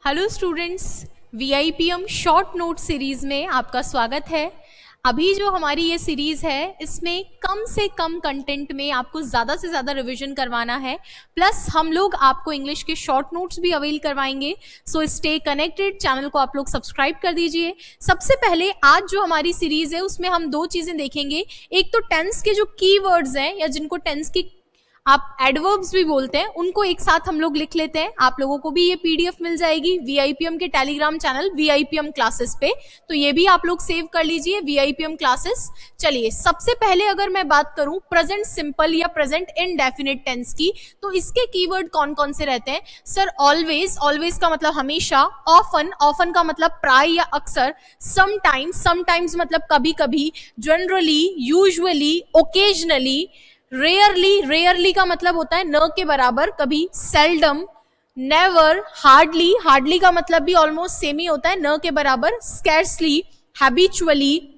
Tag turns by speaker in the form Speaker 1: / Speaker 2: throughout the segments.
Speaker 1: Hello students, VIPM short note series में आपका स्वागत है। अभी जो हमारी ये सीरीज है इसमें कम से कम कंटेंट में आपको ज़्यादा से ज़्यादा रिवीजन करवाना है, प्लस हम लोग आपको इंग्लिश के शॉर्ट नोट्स भी अवेल करवाएंगे। सो स्टे कनेक्टेड, चैनल को आप लोग सब्सक्राइब कर दीजिए। सबसे पहले आज जो हमारी सीरीज है उसमें हम दो चीज़ें देखेंगे। एक तो टेंस के जो कीवर्ड्स हैं या जिनको टेंस की आप एडवर्ब्स भी बोलते हैं, उनको एक साथ हम लोग लिख लेते हैं। आप लोगों को भी ये पीडीएफ मिल जाएगी वीआईपीएम के टेलीग्राम चैनल वीआईपीएम क्लासेस पे, तो ये भी आप लोग सेव कर लीजिए वीआईपीएम क्लासेस। चलिए, सबसे पहले अगर मैं बात करूं प्रेजेंट सिंपल या प्रेजेंट इनडेफिनिट टेंस की, तो इसके कीवर्ड कौन कौन से रहते हैं? सर, ऑलवेज, ऑलवेज का मतलब हमेशा, ऑफन, ऑफन का मतलब प्राय या अक्सर, समटाइम्स, समटाइम्स मतलब कभी कभी, generally, usually, occasionally, rarely, rarely का मतलब होता है न के बराबर, कभी, सेल्डम, नेवर, हार्डली, हार्डली का मतलब भी ऑलमोस्ट सेम ही होता है, न के बराबर, स्कैर्सली, हैबिचुअली,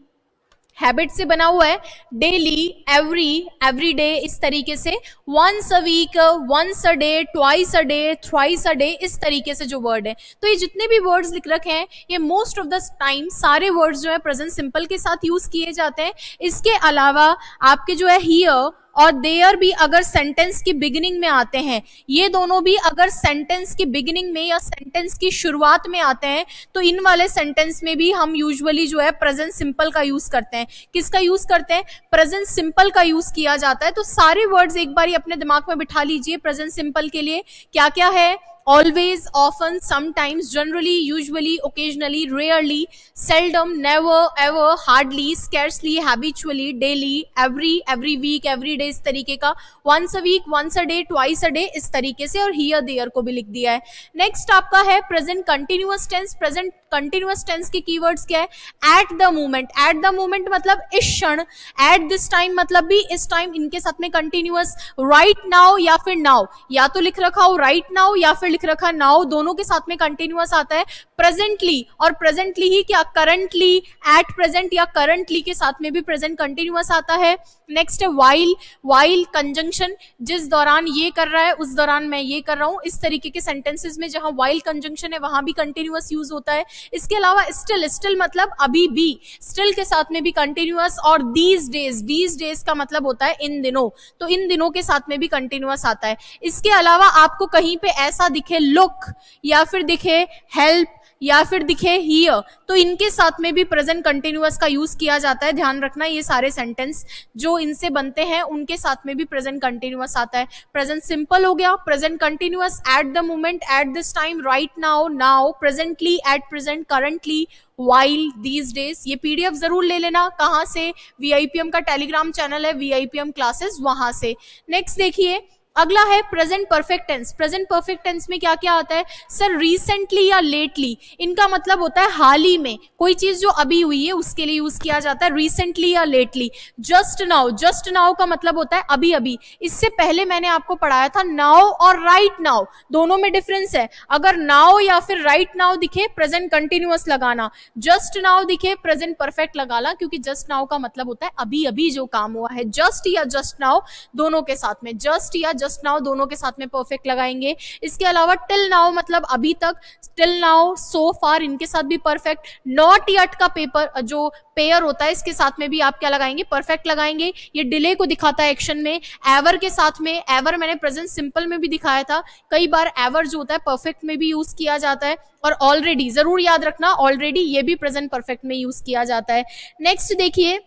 Speaker 1: हैबिट से बना हुआ है, डेली, एवरी, एवरी डे, इस तरीके से, once a week, once a day, twice a day, thrice a day, इस तरीके से जो वर्ड है। तो ये जितने भी वर्ड्स लिख रखे हैं ये मोस्ट ऑफ द टाइम सारे वर्ड्स जो है प्रेजेंट सिंपल के साथ यूज किए जाते हैं। इसके अलावा आपके जो है हियर और देयर भी अगर सेंटेंस की बिगिनिंग में आते हैं, ये दोनों भी अगर सेंटेंस की बिगिनिंग में या सेंटेंस की शुरुआत में आते हैं, तो इन वाले सेंटेंस में भी हम यूजुअली जो है प्रेजेंट सिंपल का यूज करते हैं। किसका यूज करते हैं? प्रेजेंट सिंपल का यूज किया जाता है। तो सारे वर्ड्स एक बार अपने दिमाग में बिठा लीजिए प्रेजेंट सिंपल के लिए। क्या क्या है? Always, often, sometimes, generally, usually, occasionally, rarely, seldom, never, ever, hardly, scarcely, habitually, daily, every week, every day, इस तरीके का, once a week, once a day, twice a day, इस तरीके से, और here, there को भी लिख दिया है। नेक्स्ट आपका है present continuous tense। present continuous tense के keywords क्या है? at the moment, at the moment मतलब इस क्षण, at this time मतलब भी इस टाइम, इनके साथ में continuous, right now या फिर now, या तो लिख रखा हो right now या फिर लिख रखा नाउ, दोनों के साथ में कंटिन्यूअस आता है। प्रेजेंटली, और प्रेजेंटली ही क्या, करंटली, एट प्रेजेंट या करंटली के साथ में भी प्रेजेंट कंटिन्यूअस आता है। नेक्स्ट है वाइल, वाइल कंजंक्शन, जिस दौरान ये कर रहा है उस दौरान मैं ये कर रहा हूं, इस तरीके के सेंटेंसेस में जहां वाइल कंजंक्शन है वहां भी कंटिन्यूअस यूज होता है। इसके अलावा स्टिल, स्टिल मतलब अभी भी, स्टिल के साथ में भी कंटिन्यूअस। और दीज डेज, दीज डेज का मतलब होता है इन दिनों, तो इन दिनों के साथ में भी कंटिन्यूअस आता है। इसके अलावा आपको कहीं पे ऐसा दिखे लुक, या फिर दिखे हेल्प, या फिर दिखे हियर, तो इनके साथ में भी प्रेजेंट कंटिन्यूअस का यूज किया जाता है। ध्यान रखना, ये सारे सेंटेंस जो इनसे बनते हैं उनके साथ में भी प्रेजेंट कंटिन्यूअस आता है। प्रेजेंट सिंपल हो गया, present continuous, at the moment, at this time, right now, now, presently, at present, currently, while, these days. ये पीडीएफ जरूर ले लेना। कहां से? वीआईपीएम का टेलीग्राम चैनल है वीआईपीएम क्लासेस, वहां से। नेक्स्ट देखिए, अगला है present perfect tense. Present perfect tense में क्या क्या आता है? सर, रिसेंटली या लेटली, इनका मतलब होता है हाल ही में, कोई चीज जो अभी हुई है उसके लिए यूज किया जाता है रिसेंटली या lately. Just now, just now का मतलब होता है अभी अभी। इससे पहले मैंने आपको पढ़ाया था नाउ और राइट नाउ, दोनों में डिफरेंस है। अगर नाउ या फिर राइट नाउ दिखे प्रेजेंट कंटिन्यूअस लगाना, जस्ट नाउ दिखे प्रेजेंट परफेक्ट लगाना, क्योंकि जस्ट नाउ का मतलब होता है अभी अभी जो काम हुआ है। जस्ट या जस्ट नाउ दोनों के साथ में, जस्ट या जस्ट नाउ दोनों के साथ में परफेक्ट लगाएंगे। इसके अलावा टिल नाउ मतलब अभी तक, टिल नाउ, सो फार, इनके साथ भी परफेक्ट। नॉट येट का पेपर जो पेयर होता है इसके साथ में भी आप क्या लगाएंगे? परफेक्ट लगाएंगे। ये डिले को दिखाता है एक्शन में। एवर के साथ में, एवर मैंने प्रेजेंट सिंपल में भी दिखाया था, कई बार एवर जो होता है परफेक्ट में भी यूज किया जाता है। और ऑलरेडी, जरूर याद रखना, ऑलरेडी ये भी प्रेजेंट परफेक्ट में यूज किया जाता है। नेक्स्ट देखिए,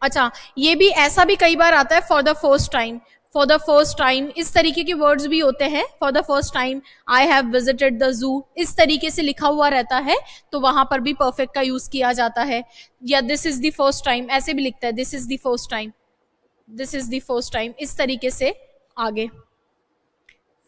Speaker 1: अच्छा, ये भी ऐसा भी कई बार आता है, for the first time, for the first time, इस तरीके के वर्ड्स भी होते हैं। For the first time, I have visited the zoo, इस तरीके से लिखा हुआ रहता है, तो वहां पर भी परफेक्ट का यूज किया जाता है। या this is the first time, ऐसे भी लिखता है, this is the first time, this is the first time, इस तरीके से आगे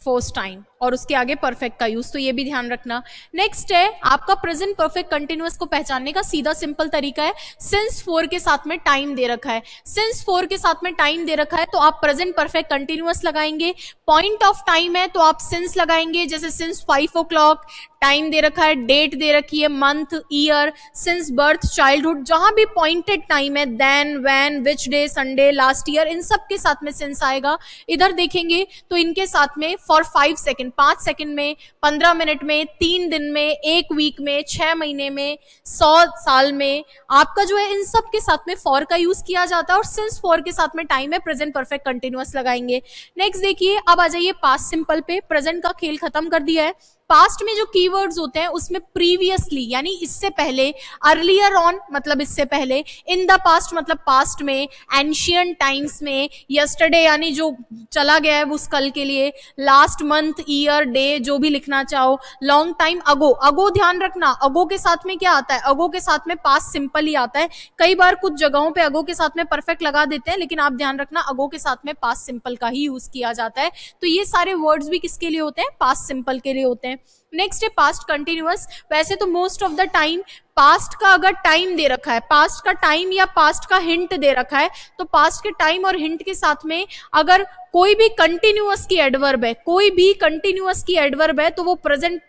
Speaker 1: फर्स्ट टाइम, और उसके आगे परफेक्ट का यूज, तो ये भी ध्यान रखना। नेक्स्ट है आपका प्रेजेंट परफेक्ट कंटिन्यूअस को पहचानने का सीधा सिंपल तरीका है, सिंस 4 के साथ में टाइम दे रखा है, सिंस 4 के साथ में टाइम दे रखा है तो आप प्रेजेंट परफेक्ट कंटिन्यूअस लगाएंगे। पॉइंट ऑफ टाइम है तो आप सिंस लगाएंगे, जैसे सिंस 5 o'clock, टाइम दे रखा है, डेट दे रखी है, month, year, since birth, childhood, जहां भी पॉइंटेड टाइम है, then, when, which day, Sunday, last year, इन सब के साथ में सिंस आएगा। इधर देखेंगे तो इनके साथ में फॉर 5 सेकेंड, सेकंड, 5 सेकंड में, 15 मिनट में, 3 दिन में, 1 वीक में, 6 महीने में, 100 साल में, आपका जो है इन सब के साथ में फॉर का यूज किया जाता है और सिंस फॉर के साथ में टाइम है प्रेजेंट परफेक्ट कंटिन्यूअस लगाएंगे। नेक्स्ट देखिए, अब आ जाइए पास्ट सिंपल पे। प्रेजेंट का खेल खत्म कर दिया है। पास्ट में जो कीवर्ड्स होते हैं उसमें प्रीवियसली यानी इससे पहले, अर्लियर ऑन मतलब इससे पहले, इन द पास्ट मतलब पास्ट में, एंशियंट टाइम्स में, यस्टरडे यानी जो चला गया है उस कल के लिए, लास्ट मंथ, ईयर, डे जो भी लिखना चाहो, लॉन्ग टाइम अगो। अगो ध्यान रखना, अगो के साथ में क्या आता है, अगो के साथ में पास्ट सिंपल ही आता है। कई बार कुछ जगहों पे अगो के साथ में परफेक्ट लगा देते हैं, लेकिन आप ध्यान रखना अगो के साथ में पास्ट सिंपल का ही यूज किया जाता है। तो ये सारे वर्ड्स भी किसके लिए होते हैं, पास्ट सिंपल के लिए होते हैं। नेक्स्ट है पास्ट कंटिन्यूअस। वैसे तो most of the time past का अगर टाइम दे रखा है, पास्ट का टाइम या पास्ट का हिंट दे रखा है, तो पास्ट के टाइम और हिंट के साथ में अगर कोई भी कंटिन्यूअस की एडवर्ब है, कोई भी कंटिन्यूअस की एडवर्ब है, तो वो प्रेजेंट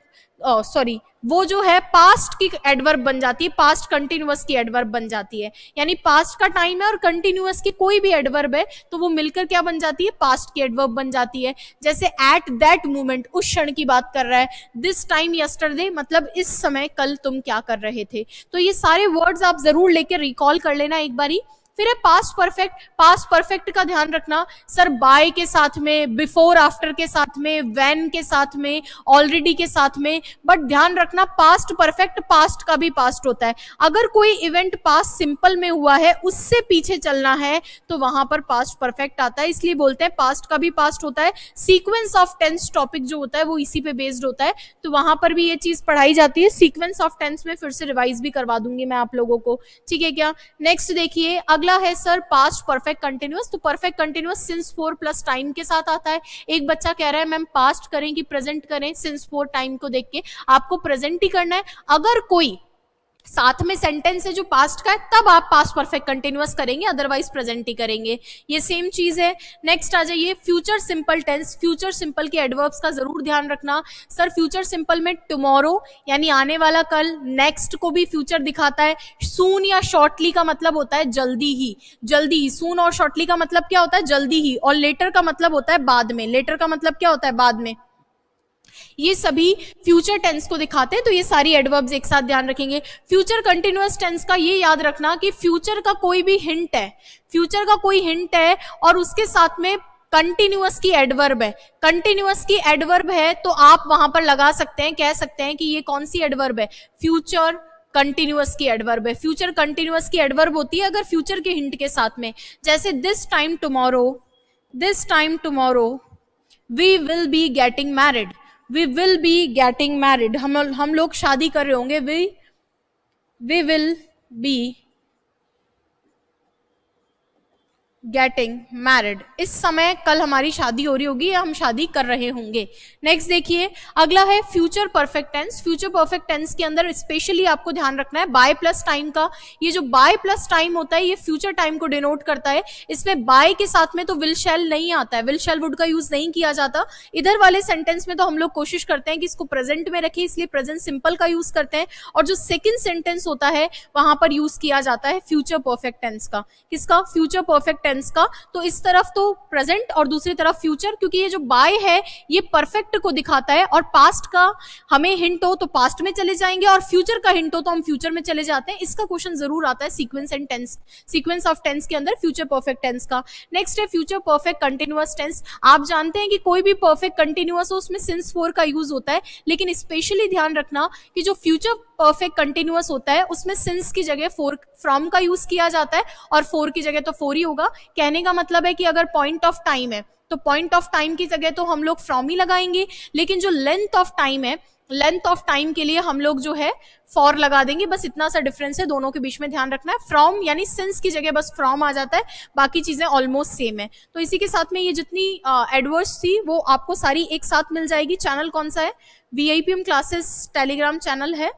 Speaker 1: वो जो है पास्ट की एडवर्ब बन जाती है, पास्ट कंटिन्यूअस की एडवर्ब बन जाती है। यानी पास्ट का टाइम है और कंटिन्यूअस की कोई भी एडवर्ब है तो वो मिलकर क्या बन जाती है, पास्ट की एडवर्ब बन जाती है। जैसे एट दैट मोमेंट, उस क्षण की बात कर रहा है। दिस टाइम यस्टरडे मतलब इस समय कल तुम क्या कर रहे थे। तो ये सारे वर्ड्स आप जरूर लेकर रिकॉल कर लेना एक बारी। फिर है पास्ट परफेक्ट। पास्ट परफेक्ट का ध्यान रखना, सर बाय के साथ में, बिफोर आफ्टर के साथ में, व्हेन के साथ में, ऑलरेडी के साथ में, बट ध्यान रखना पास्ट परफेक्ट पास्ट का भी पास्ट होता है। अगर कोई इवेंट पास्ट सिंपल में हुआ है, उससे पीछे चलना है तो वहां पर पास्ट परफेक्ट आता है, इसलिए बोलते हैं पास्ट का भी पास्ट होता है। सीक्वेंस ऑफ टेंस टॉपिक जो होता है वो इसी पे बेस्ड होता है, तो वहां पर भी ये चीज पढ़ाई जाती है। सीक्वेंस ऑफ टेंस में फिर से रिवाइज भी करवा दूंगी मैं आप लोगों को, ठीक है क्या। नेक्स्ट देखिए, अगला है सर पास्ट परफेक्ट कंटिन्यूअस। तो perfect continuous since four plus time के साथ आता है। एक बच्चा कह रहा है मैम पास्ट करें कि प्रेजेंट करें, सिंस फोर टाइम को देख के आपको प्रेजेंट ही करना है। अगर कोई साथ में सेंटेंस है जो पास्ट का है तब आप पास्ट परफेक्ट कंटिन्यूअस करेंगे, अदरवाइज प्रेजेंट ही करेंगे, ये सेम चीज है। नेक्स्ट आ जाइए future simple tense. Future simple के एडवर्ब्स का जरूर ध्यान रखना। सर फ्यूचर सिंपल में टुमारो यानी आने वाला कल, नेक्स्ट को भी फ्यूचर दिखाता है। सून या शॉर्टली का मतलब होता है जल्दी ही, जल्दी ही। सून और शॉर्टली का मतलब क्या होता है, जल्दी ही। और लेटर का मतलब होता है बाद में, लेटर का मतलब क्या होता है, बाद में। ये सभी फ्यूचर टेंस को दिखाते हैं, तो ये सारी एडवर्ब्स एक साथ ध्यान रखेंगे। फ्यूचर कंटिन्यूअस टेंस का ये याद रखना कि फ्यूचर का कोई भी हिंट है, फ्यूचर का कोई हिंट है और उसके साथ में कंटिन्यूअस की एडवर्ब है, कंटिन्यूअस की एडवर्ब है तो आप वहां पर लगा सकते हैं, कह सकते हैं कि ये कौन सी एडवर्ब है, फ्यूचर कंटिन्यूअस की एडवर्ब है। फ्यूचर कंटिन्यूअस की एडवर्ब होती है अगर फ्यूचर के हिंट के साथ में, जैसे this time tomorrow, this time tomorrow we will be getting married, we will be getting married, हम लोग शादी कर रहे होंगे, we will be getting married, इस समय कल हमारी शादी हो रही होगी या हम शादी कर रहे होंगे। नेक्स्ट देखिए, अगला है future perfect tense. Future perfect tense के अंदर स्पेशली आपको ध्यान रखना है बाय प्लस टाइम का। ये जो बाय प्लस टाइम होता है ये फ्यूचर टाइम को डिनोट करता है। इसमें बाय के साथ में तो विल शैल नहीं आता है, विल शैल वुड का यूज नहीं किया जाता। इधर वाले सेंटेंस में तो हम लोग कोशिश करते हैं कि इसको प्रेजेंट में रखें, इसलिए प्रेजेंट सिंपल का यूज करते हैं। और जो सेकेंड सेंटेंस होता है वहां पर यूज किया जाता है फ्यूचर परफेक्ट टेंस का। किसका, फ्यूचर परफेक्ट टेंस का। तो इस तरफ तो प्रेजेंट और दूसरी तरफ फ्यूचर, क्योंकि ये जो बाय है ये परफेक्ट को दिखाता है और पास्ट का हमें हिंट हो तो पास्ट में चले जाएंगे और फ्यूचर का हिंट हो तो हम फ्यूचर में चले जाते हैं। इसका क्वेश्चन जरूर आता है sequence and tense, sequence of tense के अंदर फ्यूचर परफेक्ट टेंस का। नेक्स्ट है फ्यूचर परफेक्ट कंटिन्यूअस टेंस। आप जानते हैं कि कोई भी परफेक्ट कंटिन्यूअस हो उसमें सिंस फोर का यूज होता है, लेकिन स्पेशली ध्यान रखना कि जो फ्यूचर परफेक्ट कंटिन्यूअस होता है उसमें सिंस की जगह फोर फ्रॉम का यूज किया जाता है और फोर की जगह तो फोर ही होगा। कहने का मतलब है कि अगर पॉइंट ऑफ टाइम है तो पॉइंट ऑफ टाइम की जगह तो हम लोग फ्रॉम ही लगाएंगे, लेकिन जो लेंथ ऑफ टाइम है, लेंथ ऑफ टाइम के लिए हम लोग जो है फॉर लगा देंगे। बस इतना सा डिफरेंस है, दोनों के बीच में ध्यान रखना है। फ्रॉम यानी सिंस की जगह बस फ्रॉम आ जाता है, बाकी चीजें ऑलमोस्ट सेम है। तो इसी के साथ में ये जितनी एडवर्ड्स थी वो आपको सारी एक साथ मिल जाएगी। चैनल कौन सा है, VIPM क्लासेस टेलीग्राम चैनल है,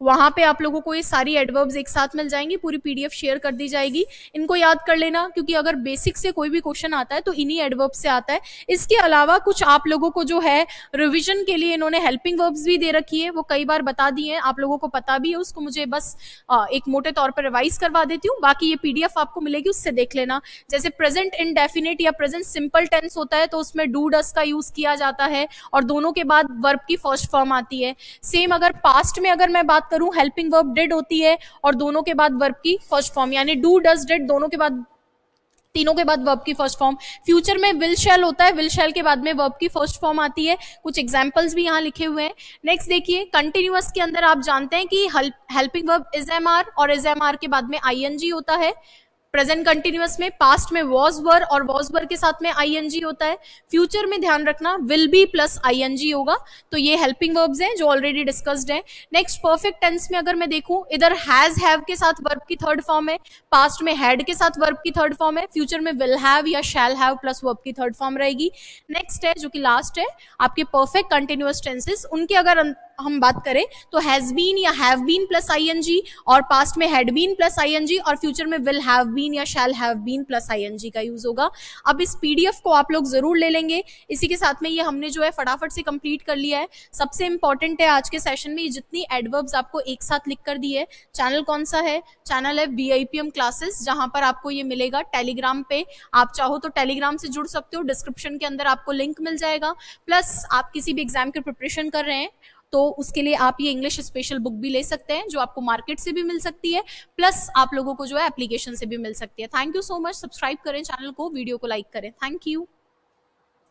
Speaker 1: वहां पे आप लोगों को ये सारी एडवर्ब्स एक साथ मिल जाएंगी, पूरी पीडीएफ शेयर कर दी जाएगी। इनको याद कर लेना, क्योंकि अगर बेसिक से कोई भी क्वेश्चन आता है तो इन्हीं एडवर्ब से आता है। इसके अलावा कुछ आप लोगों को जो है रिविजन के लिए इन्होंने हेल्पिंग वर्ब्स भी दे रखी है, वो कई बार बता दिए हैं, आप लोगों को पता भी है, उसको मुझे बस एक मोटे तौर पर रिवाइज करवा देती हूँ। बाकी ये पीडीएफ आपको मिलेगी, उससे देख लेना। जैसे प्रेजेंट इंडेफिनिट या प्रेजेंट सिंपल टेंस होता है तो उसमें डू डस का यूज किया जाता है और दोनों के बाद वर्ब की फर्स्ट फॉर्म आती है। सेम अगर पास्ट में अगर मैं बात करूं, हेल्पिंग वर्ब डिड होती है और दोनों के बाद वर्ब की फर्स्ट फॉर्म, यानी डू डस डिड दोनों के बाद, तीनों के बाद वर्ब की फर्स्ट फॉर्म। फ्यूचर में विल शैल होता है, विल शैल के बाद में वर्ब की फर्स्ट फॉर्म आती है। कुछ एग्जांपल्स भी यहाँ लिखे हुए हैं। नेक्स्ट देखिए, कंटिन्यूअस के अंदर आप जानते हैं कि helping verb is am are और इज एम आर के बाद में आईएनजी होता है। प्रेजेंट कंटिन्यूअस में पास्ट में वॉज वर और वॉज वर के साथ में आईएनजी होता है। फ्यूचर में ध्यान रखना विल बी प्लस आईएनजी होगा। तो ये हेल्पिंग वर्ब्स हैं जो ऑलरेडी डिस्कस्ड है। नेक्स्ट परफेक्ट टेंस में अगर मैं देखूं, इधर हैज हैव के साथ वर्ब की थर्ड फॉर्म है, पास्ट में हैड के साथ वर्ब की थर्ड फॉर्म है, फ्यूचर में विल हैव या शैल हैव प्लस वर्ब की थर्ड फॉर्म रहेगी। नेक्स्ट है जो कि लास्ट है आपके परफेक्ट कंटिन्यूअस टेंसेस, उनके अगर हम बात करें तो हैज बीन या हैव बीन प्लस आईएनजी, और पास्ट में हैड बीन प्लस आईएनजी, और फ्यूचर में विल हैव बीन या shall have been plus ING का यूज होगा। अब इस पीडीएफ को आप लोग जरूर ले लेंगे। इसी के साथ में ये हमने जो है फटाफट से कंप्लीट कर लिया है। सबसे इंपॉर्टेंट है आज के सेशन में जितनी एडवर्ब्स आपको एक साथ लिख कर दी है। चैनल कौन सा है? चैनल है वीआईपीएम क्लासेस, जहां पर आपको ये मिलेगा टेलीग्राम पे। आप चाहो तो टेलीग्राम से जुड़ सकते हो, डिस्क्रिप्शन के अंदर आपको लिंक मिल जाएगा। प्लस आप किसी भी एग्जाम की प्रिपरेशन कर रहे हैं तो उसके लिए आप ये इंग्लिश स्पेशल बुक भी ले सकते हैं, जो आपको मार्केट से भी मिल सकती है, प्लस आप लोगों को जो है एप्लीकेशन से भी मिल सकती है। Thank you so much. Subscribe करें चैनल को, वीडियो को लाइक करें। Thank you.